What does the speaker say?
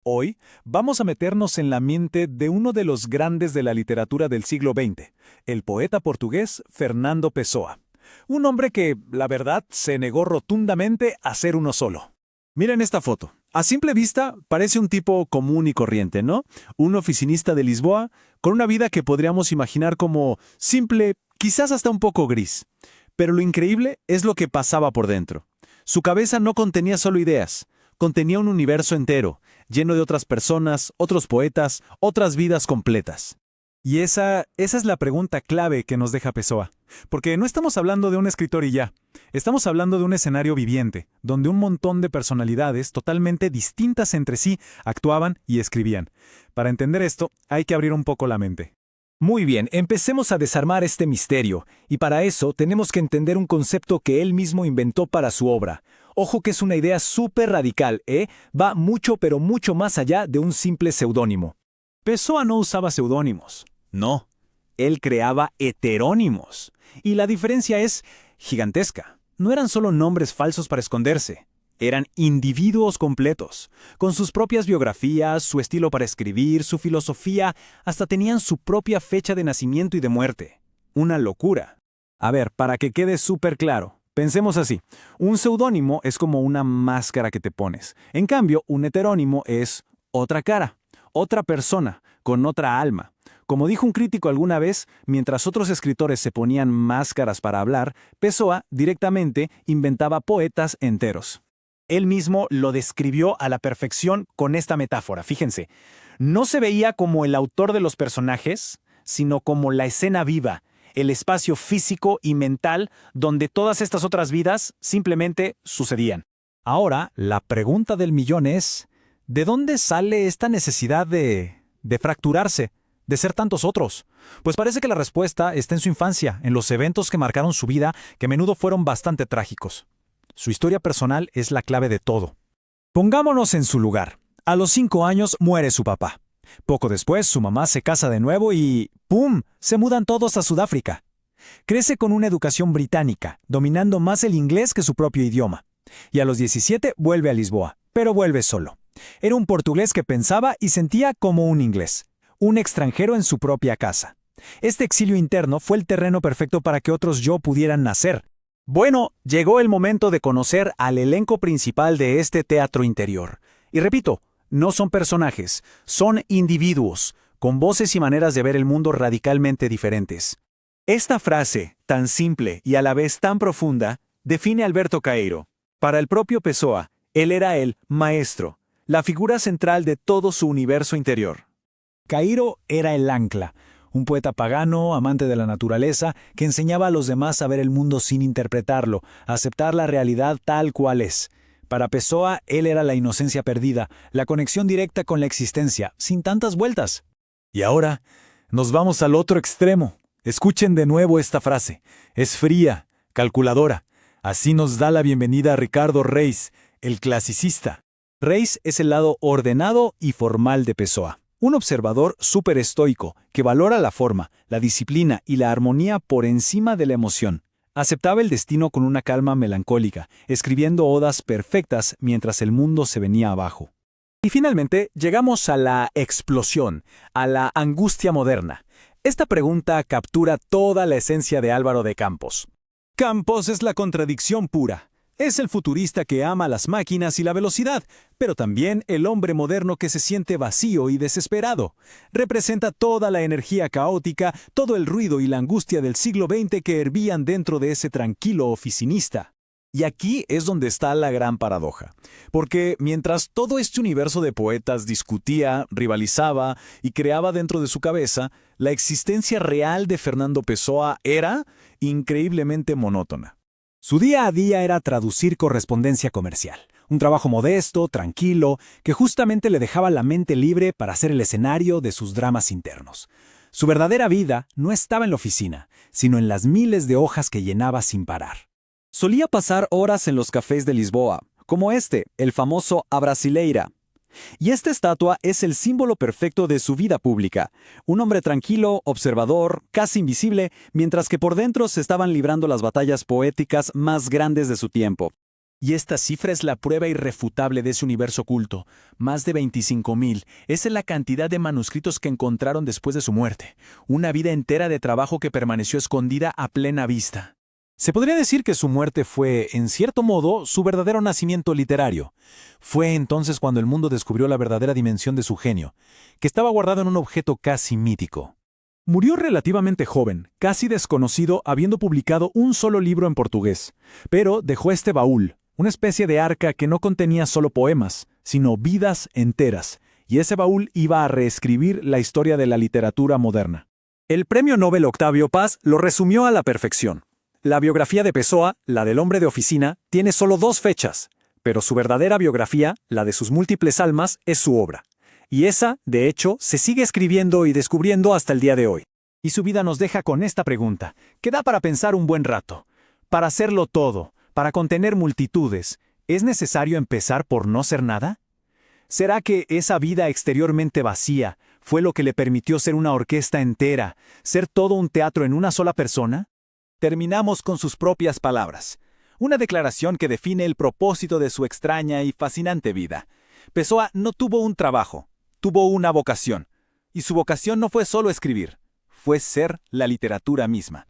Hoy vamos a meternos en la mente de uno de los grandes de la literatura del siglo XX, el poeta portugués Fernando Pessoa. Un hombre que, la verdad, se negó rotundamente a ser uno solo. Miren esta foto. A simple vista, parece un tipo común y corriente, ¿no? Un oficinista de Lisboa, con una vida que podríamos imaginar como simple, quizás hasta un poco gris. Pero lo increíble es lo que pasaba por dentro. Su cabeza no contenía solo ideas, contenía un universo entero, lleno de otras personas, otros poetas, otras vidas completas. Y esa es la pregunta clave que nos deja Pessoa. Porque no estamos hablando de un escritor y ya. Estamos hablando de un escenario viviente, donde un montón de personalidades totalmente distintas entre sí actuaban y escribían. Para entender esto, hay que abrir un poco la mente. Muy bien, empecemos a desarmar este misterio, y para eso tenemos que entender un concepto que él mismo inventó para su obra. Ojo que es una idea súper radical, ¿eh? Va mucho pero mucho más allá de un simple seudónimo. Pessoa no usaba seudónimos. No, él creaba heterónimos. Y la diferencia es gigantesca. No eran solo nombres falsos para esconderse. Eran individuos completos, con sus propias biografías, su estilo para escribir, su filosofía, hasta tenían su propia fecha de nacimiento y de muerte. Una locura. A ver, para que quede súper claro, pensemos así. Un seudónimo es como una máscara que te pones. En cambio, un heterónimo es otra cara, otra persona, con otra alma. Como dijo un crítico alguna vez, mientras otros escritores se ponían máscaras para hablar, Pessoa directamente inventaba poetas enteros. Él mismo lo describió a la perfección con esta metáfora. Fíjense, no se veía como el autor de los personajes, sino como la escena viva, el espacio físico y mental donde todas estas otras vidas simplemente sucedían. Ahora, la pregunta del millón es, ¿de dónde sale esta necesidad de fracturarse, de ser tantos otros? Pues parece que la respuesta está en su infancia, en los eventos que marcaron su vida, que a menudo fueron bastante trágicos. Su historia personal es la clave de todo. Pongámonos en su lugar. A los 5 años muere su papá. Poco después, su mamá se casa de nuevo y ¡pum!, se mudan todos a Sudáfrica. Crece con una educación británica, dominando más el inglés que su propio idioma. Y a los 17 vuelve a Lisboa, pero vuelve solo. Era un portugués que pensaba y sentía como un inglés, un extranjero en su propia casa. Este exilio interno fue el terreno perfecto para que otros yo pudieran nacer. Bueno, llegó el momento de conocer al elenco principal de este teatro interior. Y repito, no son personajes, son individuos, con voces y maneras de ver el mundo radicalmente diferentes. Esta frase, tan simple y a la vez tan profunda, define a Alberto Caeiro. Para el propio Pessoa, él era el maestro, la figura central de todo su universo interior. Caeiro era el ancla, un poeta pagano, amante de la naturaleza, que enseñaba a los demás a ver el mundo sin interpretarlo, a aceptar la realidad tal cual es. Para Pessoa, él era la inocencia perdida, la conexión directa con la existencia, sin tantas vueltas. Y ahora, nos vamos al otro extremo. Escuchen de nuevo esta frase. Es fría, calculadora. Así nos da la bienvenida a Ricardo Reis, el clasicista. Reis es el lado ordenado y formal de Pessoa. Un observador súper estoico que valora la forma, la disciplina y la armonía por encima de la emoción. Aceptaba el destino con una calma melancólica, escribiendo odas perfectas mientras el mundo se venía abajo. Y finalmente llegamos a la explosión, a la angustia moderna. Esta pregunta captura toda la esencia de Álvaro de Campos. Campos es la contradicción pura. Es el futurista que ama las máquinas y la velocidad, pero también el hombre moderno que se siente vacío y desesperado. Representa toda la energía caótica, todo el ruido y la angustia del siglo XX que hervían dentro de ese tranquilo oficinista. Y aquí es donde está la gran paradoja. Porque mientras todo este universo de poetas discutía, rivalizaba y creaba dentro de su cabeza, la existencia real de Fernando Pessoa era increíblemente monótona. Su día a día era traducir correspondencia comercial, un trabajo modesto, tranquilo, que justamente le dejaba la mente libre para ser el escenario de sus dramas internos. Su verdadera vida no estaba en la oficina, sino en las miles de hojas que llenaba sin parar. Solía pasar horas en los cafés de Lisboa, como este, el famoso A Brasileira. Y esta estatua es el símbolo perfecto de su vida pública. Un hombre tranquilo, observador, casi invisible, mientras que por dentro se estaban librando las batallas poéticas más grandes de su tiempo. Y esta cifra es la prueba irrefutable de ese universo oculto. Más de 25.000. Esa es la cantidad de manuscritos que encontraron después de su muerte. Una vida entera de trabajo que permaneció escondida a plena vista. Se podría decir que su muerte fue, en cierto modo, su verdadero nacimiento literario. Fue entonces cuando el mundo descubrió la verdadera dimensión de su genio, que estaba guardado en un objeto casi mítico. Murió relativamente joven, casi desconocido, habiendo publicado un solo libro en portugués, pero dejó este baúl, una especie de arca que no contenía solo poemas, sino vidas enteras, y ese baúl iba a reescribir la historia de la literatura moderna. El premio Nobel Octavio Paz lo resumió a la perfección. La biografía de Pessoa, la del hombre de oficina, tiene solo 2 fechas, pero su verdadera biografía, la de sus múltiples almas, es su obra. Y esa, de hecho, se sigue escribiendo y descubriendo hasta el día de hoy. Y su vida nos deja con esta pregunta, que da para pensar un buen rato. Para hacerlo todo, para contener multitudes, ¿es necesario empezar por no ser nada? ¿Será que esa vida exteriormente vacía fue lo que le permitió ser una orquesta entera, ser todo un teatro en una sola persona? Terminamos con sus propias palabras, una declaración que define el propósito de su extraña y fascinante vida. Pessoa no tuvo un trabajo, tuvo una vocación, y su vocación no fue solo escribir, fue ser la literatura misma.